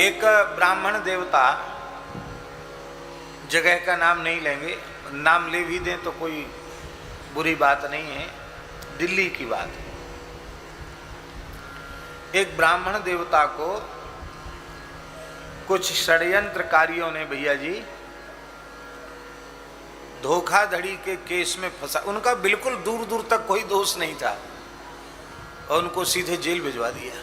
एक ब्राह्मण देवता, जगह का नाम नहीं लेंगे, नाम ले भी दें तो कोई बुरी बात नहीं है, दिल्ली की बात है। एक ब्राह्मण देवता को कुछ षड्यंत्रकारियों ने भैया जी धोखाधड़ी के केस में फंसा। उनका बिल्कुल दूर दूर तक कोई दोष नहीं था और उनको सीधे जेल भिजवा दिया।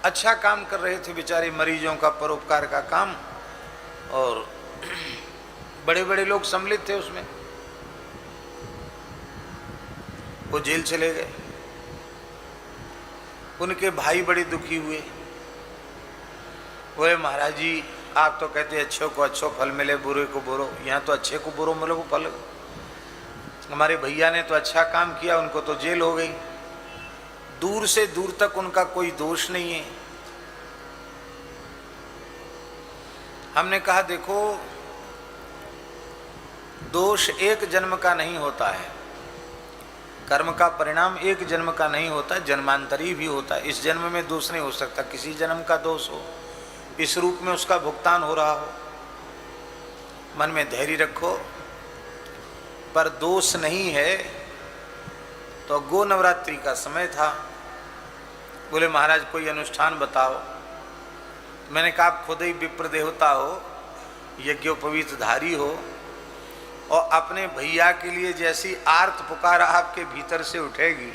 अच्छा काम कर रहे थे बेचारे, मरीजों का परोपकार का काम, और बड़े बड़े लोग सम्मिलित थे उसमें। वो जेल चले गए। उनके भाई बड़े दुखी हुए, बोले महाराज जी आप तो कहते अच्छे को अच्छो फल मिले, बुरे को बुरो, यहाँ तो अच्छे को बुरो मिले को फल। हमारे भैया ने तो अच्छा काम किया, उनको तो जेल हो गई। दूर से दूर तक उनका कोई दोष नहीं है। हमने कहा देखो, दोष एक जन्म का नहीं होता है, कर्म का परिणाम एक जन्म का नहीं होता, जन्मांतरी भी होता है। इस जन्म में दोष नहीं हो सकता, किसी जन्म का दोष हो, इस रूप में उसका भुगतान हो रहा हो। मन में धैर्य रखो। पर दोष नहीं है तो गो नवरात्रि का समय था, बोले महाराज कोई अनुष्ठान बताओ। मैंने कहा आप खुद ही विप्र देवता हो, यज्ञोपवीतधारी हो, और अपने भैया के लिए जैसी आर्त पुकार आपके भीतर से उठेगी,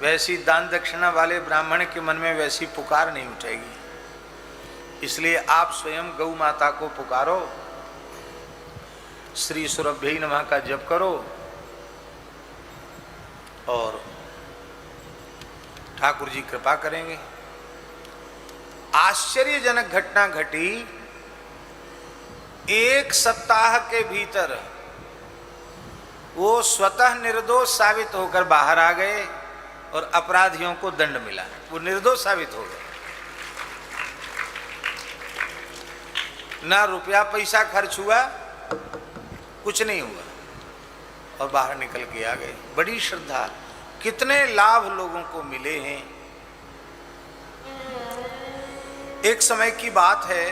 वैसी दान दक्षिणा वाले ब्राह्मण के मन में वैसी पुकार नहीं उठेगी। इसलिए आप स्वयं गौ माता को पुकारो, श्री सुरभ्यै नमः का जप करो, और ठाकुर जी कृपा करेंगे। आश्चर्यजनक घटना घटी। एक सप्ताह के भीतर वो स्वतः निर्दोष साबित होकर बाहर आ गए और अपराधियों को दंड मिला। वो निर्दोष साबित हो गए, ना रुपया पैसा खर्च हुआ, कुछ नहीं हुआ, और बाहर निकल के आ गए। बड़ी श्रद्धा, कितने लाभ लोगों को मिले हैं। एक समय की बात है,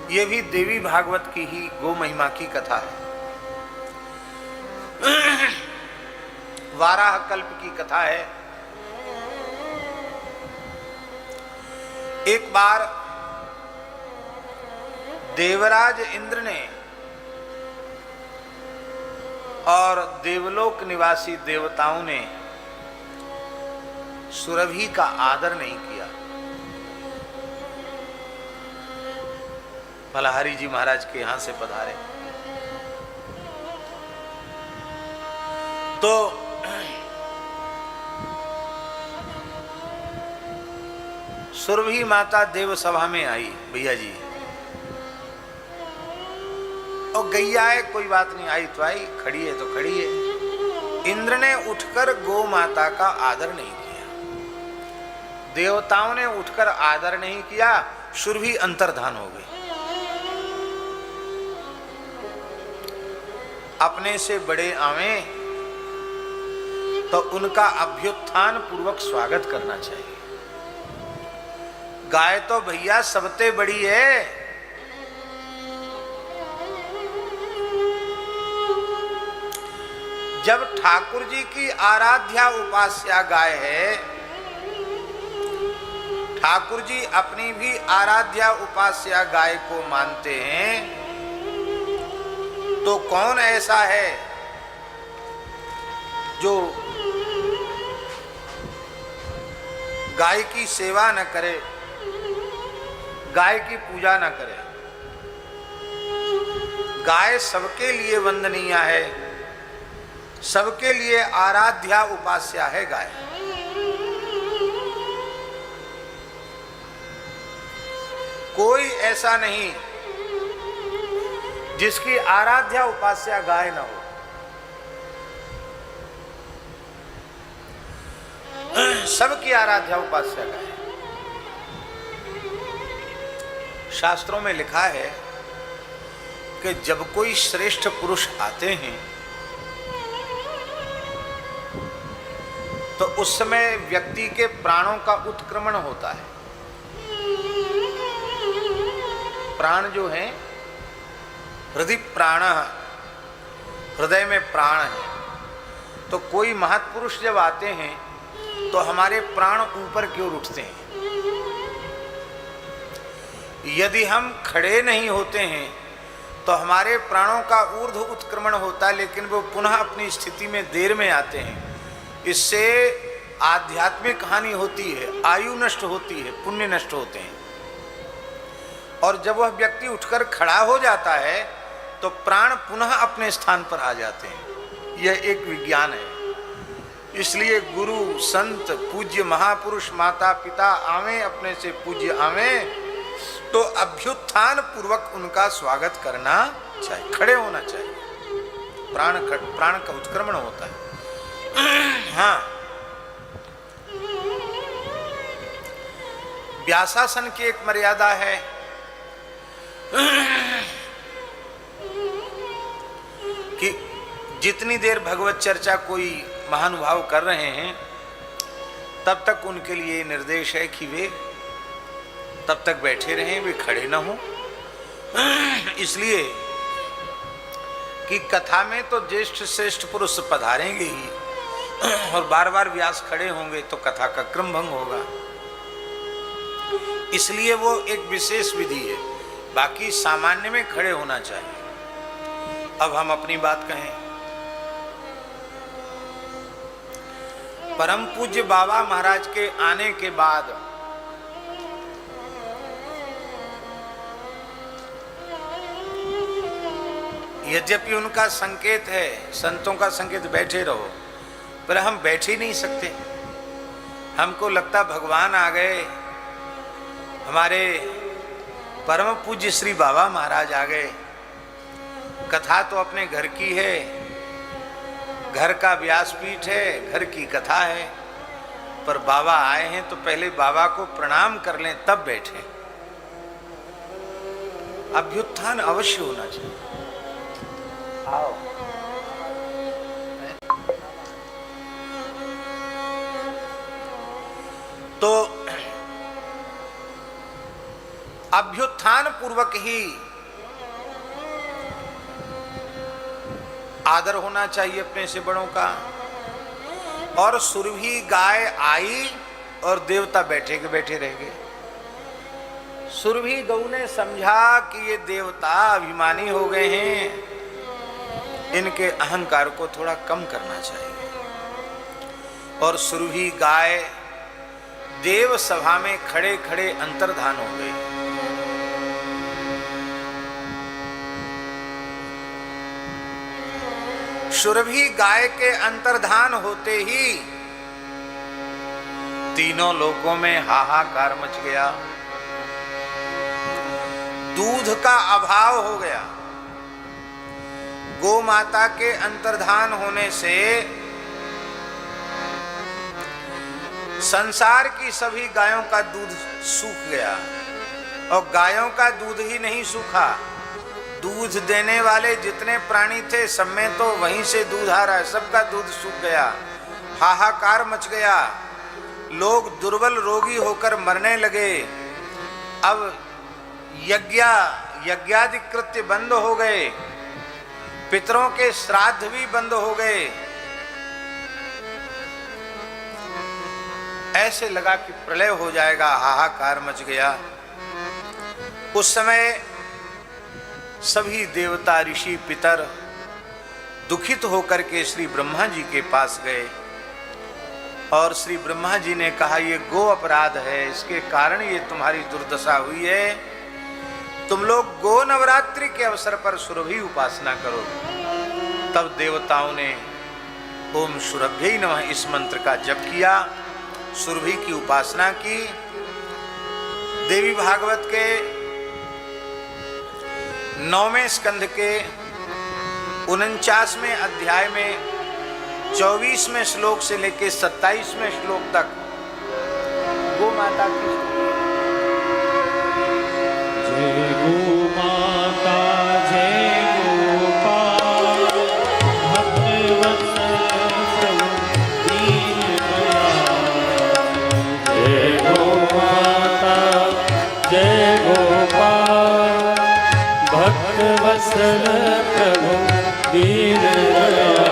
ये भी देवी भागवत की ही गो महिमा की कथा है, वाराह कल्प की कथा है। एक बार देवराज इंद्र ने और देवलोक निवासी देवताओं ने सुरभि का आदर नहीं किया। बलहारी जी महाराज के यहां से पधारे तो सुरभि माता देव सभा में आई भैया जी, और गैया है कोई बात नहीं, आई तो आई, खड़ी है तो खड़ी है। इंद्र ने उठकर गौ माता का आदर नहीं किया, देवताओं ने उठकर आदर नहीं किया, सुरभि अंतर्धान हो गई। अपने से बड़े आवे तो उनका अभ्युत्थान पूर्वक स्वागत करना चाहिए। गाय तो भैया सबसे बड़ी है, जब ठाकुर जी की आराध्या उपास्या गाय है, ठाकुर जी अपनी भी आराध्या उपास्या गाय को मानते हैं, तो कौन ऐसा है जो गाय की सेवा न करे, गाय की पूजा न करे। गाय सबके लिए वंदनीय है, सबके लिए आराध्या उपास्या है गाय। कोई ऐसा नहीं जिसकी आराध्या उपास्या गाय न हो। सबकी आराध्या उपास्या गाय। शास्त्रों में लिखा है कि जब कोई श्रेष्ठ पुरुष आते हैं तो उस समय व्यक्ति के प्राणों का उत्क्रमण होता है। प्राण जो है, हृदय प्राण, हृदय में प्राण है। तो कोई महत्पुरुष जब आते हैं तो हमारे प्राण ऊपर की ओर उठते हैं। यदि हम खड़े नहीं होते हैं तो हमारे प्राणों का ऊर्ध्व उत्क्रमण होता है, लेकिन वो पुनः अपनी स्थिति में देर में आते हैं। इससे आध्यात्मिक हानि होती है, आयु नष्ट होती है, पुण्य नष्ट होते हैं। और जब वह व्यक्ति उठकर खड़ा हो जाता है तो प्राण पुनः अपने स्थान पर आ जाते हैं। यह एक विज्ञान है। इसलिए गुरु, संत, पूज्य महापुरुष, माता पिता आवे, अपने से पूज्य आवे तो अभ्युत्थान पूर्वक उनका स्वागत करना चाहिए, खड़े होना चाहिए। प्राण का उत्क्रमण होता है। हाँ, व्यासासन की एक मर्यादा है कि जितनी देर भगवत चर्चा कोई महानुभाव कर रहे हैं तब तक उनके लिए निर्देश है कि वे तब तक बैठे रहें, वे खड़े न हों। इसलिए कि कथा में तो ज्येष्ठ श्रेष्ठ पुरुष पधारेंगे ही और बार बार व्यास खड़े होंगे तो कथा का क्रम भंग होगा। इसलिए वो एक विशेष विधि है। बाकी सामान्य में खड़े होना चाहिए। अब हम अपनी बात कहें। परम पूज्य बाबा महाराज के आने के बाद यद्यपि उनका संकेत है, संतों का संकेत बैठे रहो, पर हम बैठ ही नहीं सकते। हमको लगता भगवान आ गए, हमारे परम पूज्य श्री बाबा महाराज आ गए। कथा तो अपने घर की है, घर का व्यासपीठ है, घर की कथा है, पर बाबा आए हैं तो पहले बाबा को प्रणाम कर लें तब बैठे। अभ्युत्थान अवश्य होना चाहिए। आओ। तो अभ्युत्थान पूर्वक ही आदर होना चाहिए अपने से बड़ों का। और सुरभि गाय आई और देवता बैठे के बैठे रह गए। सुरभि गऊ ने समझा कि ये देवता अभिमानी हो गए हैं, इनके अहंकार को थोड़ा कम करना चाहिए। और सुरभि गाय देव सभा में खड़े खड़े अंतर्धान हो गए। सुरभि गाय के अंतर्धान होते ही तीनों लोकों में हाहाकार मच गया। दूध का अभाव हो गया। गौ माता के अंतर्धान होने से संसार की सभी गायों का दूध सूख गया। और गायों का दूध ही नहीं सूखा, दूध देने वाले जितने प्राणी थे सब में तो वहीं से दूध आ रहा है, सबका दूध सूख गया। हाहाकार मच गया। लोग दुर्बल रोगी होकर मरने लगे। अब यज्ञादि कृत्य बंद हो गए, पितरों के श्राद्ध भी बंद हो गए। ऐसे लगा कि प्रलय हो जाएगा, हाहाकार मच गया। उस समय सभी देवता, ऋषि, पितर दुखित होकर के श्री ब्रह्मा जी के पास गए। और श्री ब्रह्मा जी ने कहा, ये गो अपराध है, इसके कारण ये तुम्हारी दुर्दशा हुई है। तुम लोग गो नवरात्रि के अवसर पर सुरभि उपासना करो। तब देवताओं ने ओम सुरभ्यै नमः इस मंत्र का जप किया, सुरभि की उपासना की। देवी भागवत के 9वें स्कंध के 49वें अध्याय में 24वें श्लोक से लेकर 27वें श्लोक तक गो माता की जय गो माता जय दीन दयाल।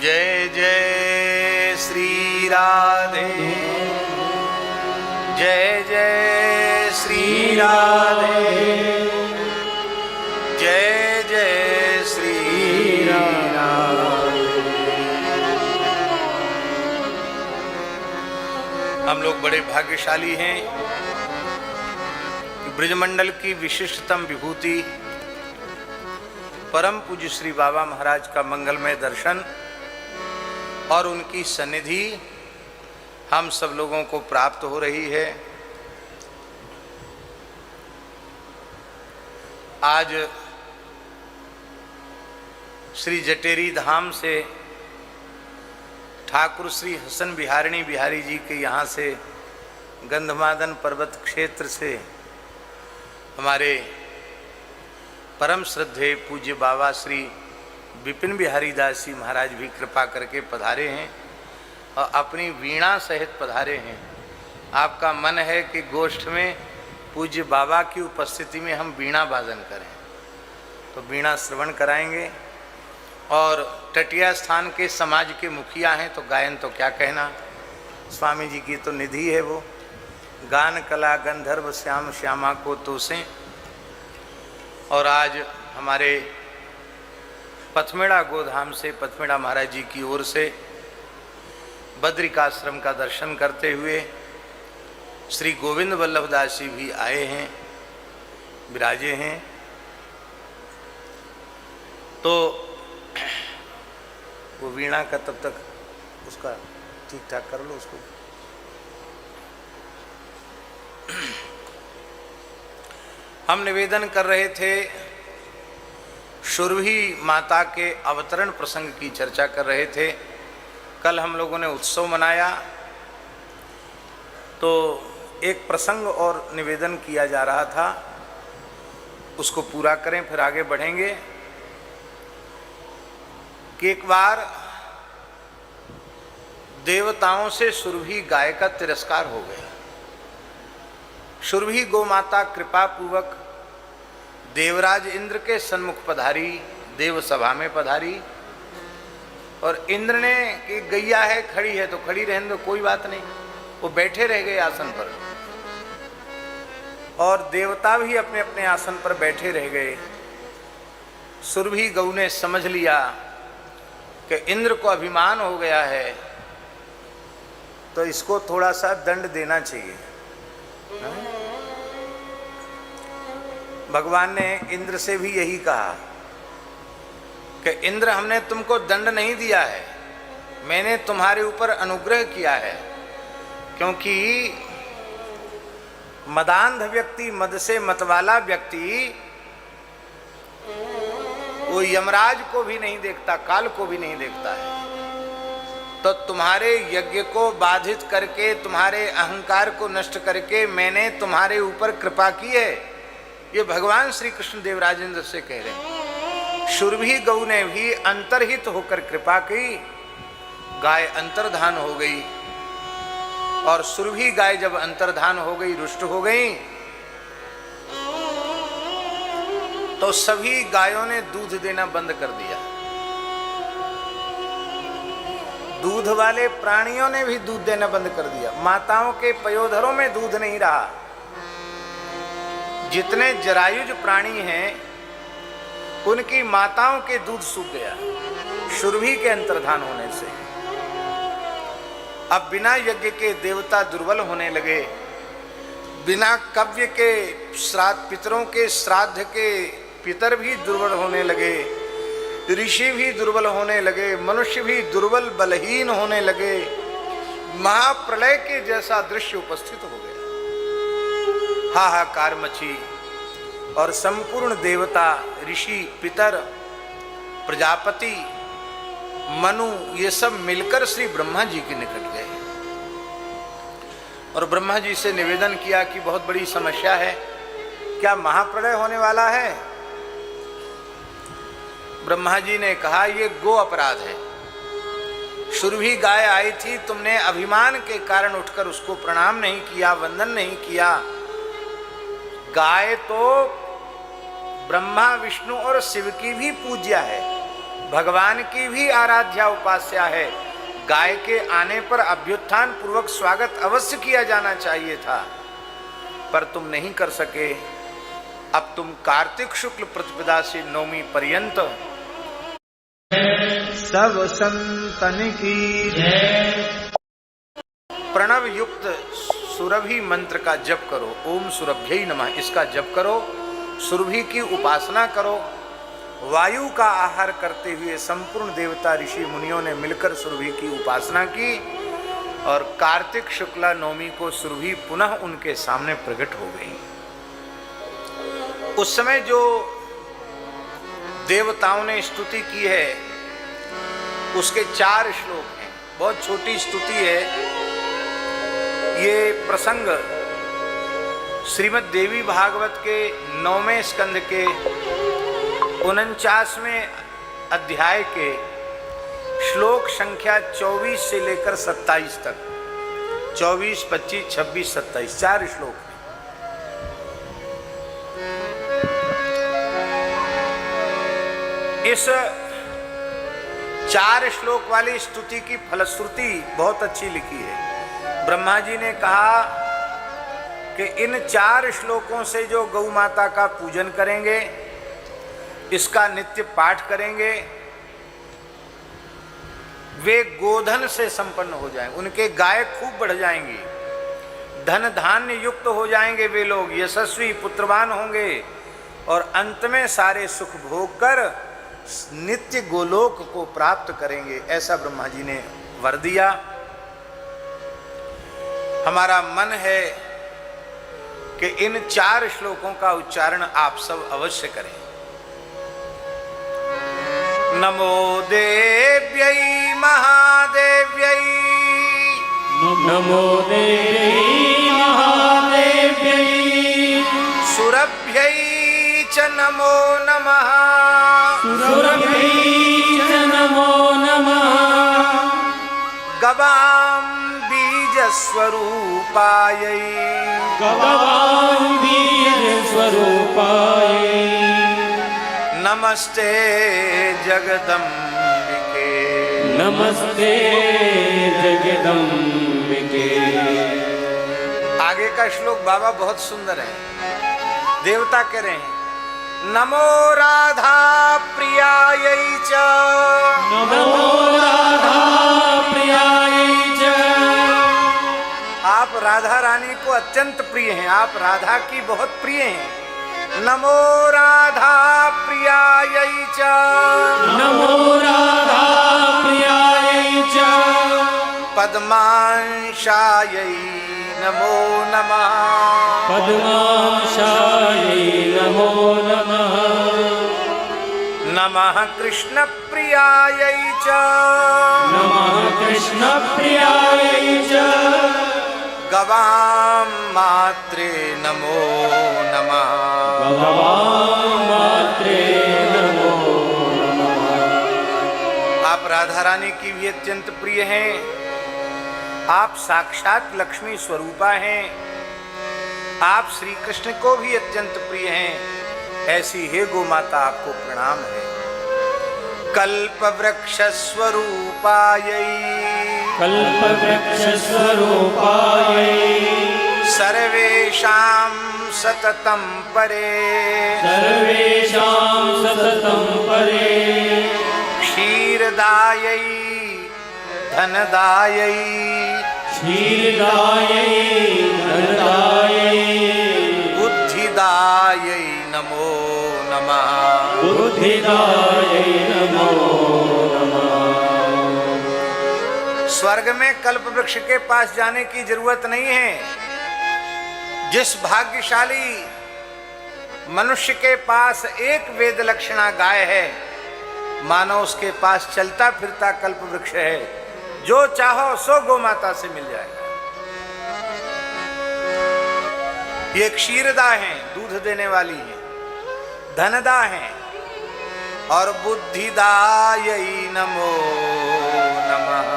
जय जय श्री राधे, जय जय श्री राधे, जय जय श्री राधे। हम लोग बड़े भाग्यशाली हैं कि ब्रजमंडल की विशिष्टतम विभूति परम पूज्य श्री बाबा महाराज का मंगलमय दर्शन और उनकी सन्निधि हम सब लोगों को प्राप्त हो रही है। आज श्री जटेरी धाम से ठाकुर श्री हसन बिहारिणी बिहारी जी के यहाँ से गंधमादन पर्वत क्षेत्र से हमारे परम श्रद्धेय पूज्य बाबा श्री विपिन बिहारी दास जी महाराज भी कृपा करके पधारे हैं और अपनी वीणा सहित पधारे हैं। आपका मन है कि गोष्ठ में पूज्य बाबा की उपस्थिति में हम वीणा वादन करें, तो वीणा श्रवण कराएंगे। और टटिया स्थान के समाज के मुखिया हैं तो गायन तो क्या कहना, स्वामी जी की तो निधि है वो। गान कला गंधर्व श्याम श्यामा को तोसें। और आज हमारे पथमेड़ा गोधाम से पथमेड़ा महाराज जी की ओर से बद्रिकाश्रम का दर्शन करते हुए श्री गोविंद वल्लभ दास जी भी आए हैं, विराजे हैं। तो वो वीणा का तब तक उसका ठीक ठाक कर लो उसको। हम निवेदन कर रहे थे, सुरभि माता के अवतरण प्रसंग की चर्चा कर रहे थे। कल हम लोगों ने उत्सव मनाया, तो एक प्रसंग और निवेदन किया जा रहा था, उसको पूरा करें फिर आगे बढ़ेंगे। कि एक बार देवताओं से सुरभि गाय का तिरस्कार हो गया। सुरभि गो माता कृपा पूर्वक देवराज इंद्र के सन्मुख पधारी, देव सभा में पधारी। और इंद्र ने कि गैया है खड़ी है तो खड़ी रहने दो, कोई बात नहीं, वो बैठे रह गए आसन पर। और देवता भी अपने अपने आसन पर बैठे रह गए। सुरभि गौ ने समझ लिया कि इंद्र को अभिमान हो गया है, तो इसको थोड़ा सा दंड देना चाहिए। भगवान ने इंद्र से भी यही कहा कि इंद्र, हमने तुमको दंड नहीं दिया है, मैंने तुम्हारे ऊपर अनुग्रह किया है। क्योंकि मदांध व्यक्ति, मद से मतवाला व्यक्ति, वो यमराज को भी नहीं देखता, काल को भी नहीं देखता है। तो तुम्हारे यज्ञ को बाधित करके, तुम्हारे अहंकार को नष्ट करके मैंने तुम्हारे ऊपर कृपा की है, ये भगवान श्री कृष्ण देवराज इंद्र से कह रहे हैं। सुरभि गौ ने भी अंतर्हित होकर कृपा की, गाय अंतर्धान हो गई। और सुरभि गाय जब अंतर्धान हो गई, रुष्ट हो गई, तो सभी गायों ने दूध देना बंद कर दिया। दूध वाले प्राणियों ने भी दूध देना बंद कर दिया। माताओं के पयोधरों में दूध नहीं रहा। जितने जरायुज प्राणी हैं उनकी माताओं के दूध सूख गया सुरभि के अंतर्धान होने से। अब बिना यज्ञ के देवता दुर्बल होने लगे, बिना कव्य के श्राद्ध, पितरों के श्राद्ध के पितर भी दुर्बल होने लगे, ऋषि भी दुर्बल होने लगे, मनुष्य भी दुर्बल बलहीन होने लगे। महाप्रलय के जैसा दृश्य उपस्थित हो गया। हाहाकार मची और संपूर्ण देवता, ऋषि, पितर, प्रजापति, मनु, ये सब मिलकर श्री ब्रह्मा जी के निकट गए और ब्रह्मा जी से निवेदन किया कि बहुत बड़ी समस्या है, क्या महाप्रलय होने वाला है? ब्रह्मा जी ने कहा, ये गो अपराध है। सुरभि गाय आई थी, तुमने अभिमान के कारण उठकर उसको प्रणाम नहीं किया, वंदन नहीं किया। गाय तो ब्रह्मा, विष्णु और शिव की भी पूज्या है, भगवान की भी आराध्या उपास्या है। गाय के आने पर अभ्युत्थान पूर्वक स्वागत अवश्य किया जाना चाहिए था, पर तुम नहीं कर सके। अब तुम कार्तिक शुक्ल प्रतिपदा से नवमी पर्यंत सब संतन की प्रणव युक्त सुरभि मंत्र का जप करो। ओम सुरभ्यै नमः, इसका जप करो, सुरभि की उपासना करो। वायु का आहार करते हुए संपूर्ण देवता, ऋषि, मुनियों ने मिलकर सुरभि की उपासना की और कार्तिक शुक्ला नवमी को सुरभि पुनः उनके सामने प्रकट हो गई। उस समय जो देवताओं ने स्तुति की है उसके 4 श्लोक हैं, बहुत छोटी स्तुति है। ये प्रसंग श्रीमद् देवी भागवत के 9वें स्कंद के 49वें अध्याय के श्लोक संख्या 24 से लेकर 27 तक, 24, 25, 26, 27 4 श्लोक हैं। इस 4 श्लोक वाली स्तुति की फलश्रुति बहुत अच्छी लिखी है। ब्रह्मा जी ने कहा कि इन 4 श्लोकों से जो गौ माता का पूजन करेंगे, इसका नित्य पाठ करेंगे, वे गोधन से संपन्न हो जाएंगे, उनके गाय खूब बढ़ जाएंगी, धन धान्य युक्त हो जाएंगे, वे लोग यशस्वी पुत्रवान होंगे और अंत में सारे सुख भोग कर नित्य गोलोक को प्राप्त करेंगे। ऐसा ब्रह्मा जी ने वर दिया। हमारा मन है कि इन 4 श्लोकों का उच्चारण आप सब अवश्य करें। नमो देव्यै महादेव्यै, नमो देवी महादेव्यै, सुरभ्यै च नमो नमः, सुरभ्यै च नमो नमः, गवां बीजस्वरूपायै, गवां बीजस्वरूपायै, नमस्ते जगदम्बिके, नमस्ते जगदम्बिके। आगे का श्लोक बाबा बहुत सुंदर है। देवता कह रहे हैं नमो राधा प्रियायै च, नमो राधा प्रियायै च, आप राधा रानी को अत्यंत प्रिय हैं, आप राधा की बहुत प्रिय हैं। नमो राधा प्रियायै च, नमो राधा प्रियायै च, पद्मांशायै नमो नमः, पद्माशायै नमो नमः, नमः कृष्ण प्रियायै च, नमः कृष्ण प्रियायै च, गवां मात्रे नमो नमः, गवां मात्रे नमो नमः। आप राधा रानी की भी अत्यंत प्रिय हैं, आप साक्षात लक्ष्मी स्वरूपा हैं, आप श्री कृष्ण को भी अत्यंत प्रिय हैं। ऐसी हे गो माता आपको प्रणाम है। कल्प वृक्ष स्वरूपायै, कल्प वृक्ष स्वरूपायै, सर्वेषां सततं परे, सर्वेषां सततं परे, क्षीरदायै धनदायै, क्षीरदायै धनदायै, बुद्धिदायै नमो नमः, बुद्धिदायै नमो नमः। स्वर्ग में कल्प वृक्ष के पास जाने की जरूरत नहीं है। जिस भाग्यशाली मनुष्य के पास एक वेद लक्षणा गाय है, मानो उसके पास चलता फिरता कल्प वृक्ष है। जो चाहो सो गो माता से मिल जाएगा। ये क्षीरदा हैं, दूध देने वाली हैं, धनदा हैं, और बुद्धिदायै नमो नमः,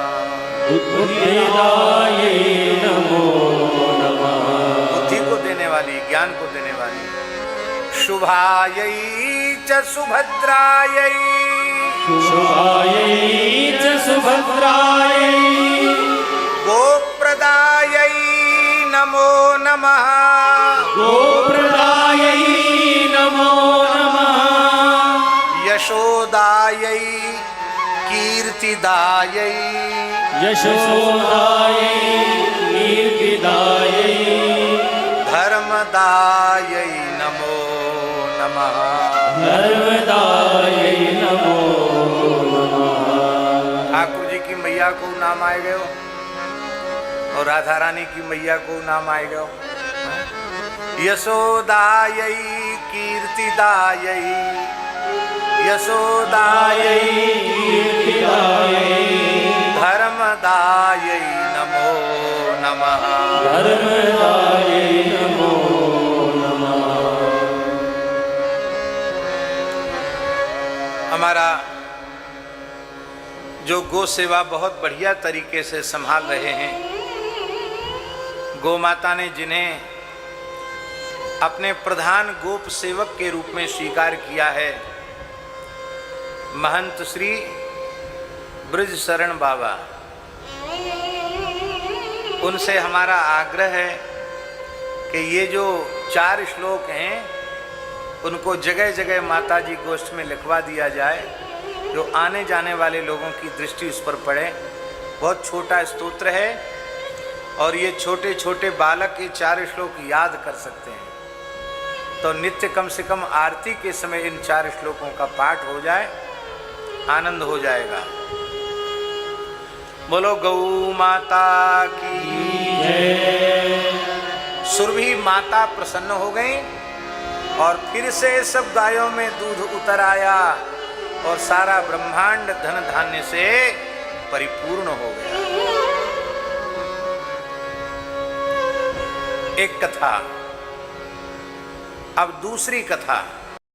बुद्धिदायै नमो नमः, बुद्धि को देने वाली, ज्ञान को देने वाली। शुभायै च सुभद्रायै, शुभायै च सुभद्रायै, गोप्रदायै नमो नमः, गोप्रदायै नमो नमः, यशोदायै कीर्तिदायै, यशोदायै कीर्तिदायै, धर्मदायै नमो नमः, धर्मदायै नमो नमः। ठाकुर जी की मैया को नाम आए गए और राधा रानी की मैया को नाम आए गए। यशोदायै कीर्तिदायै, यशोदायै कीर्तिदायै, धर्मदायै नमो नमः। धर्मदायै नमो नमः। हमारा जो गौ सेवा बहुत बढ़िया तरीके से संभाल रहे हैं, गौ माता ने जिन्हें अपने प्रधान गोप सेवक के रूप में स्वीकार किया है, महंत श्री ब्रज शरण बाबा, उनसे हमारा आग्रह है कि ये जो 4 श्लोक हैं उनको जगह जगह माता जी गोष्ठ में लिखवा दिया जाए, जो आने जाने वाले लोगों की दृष्टि उस पर पड़े। बहुत छोटा स्तोत्र है और ये छोटे छोटे बालक ये 4 श्लोक याद कर सकते हैं, तो नित्य कम से कम आरती के समय इन 4 श्लोकों का पाठ हो जाए, आनंद हो जाएगा। बोलो गौ माता की जय। सुरभि माता प्रसन्न हो गई और फिर से सब गायों में दूध उतर आया और सारा ब्रह्मांड धन धान्य से परिपूर्ण हो गया। एक कथा, अब दूसरी कथा।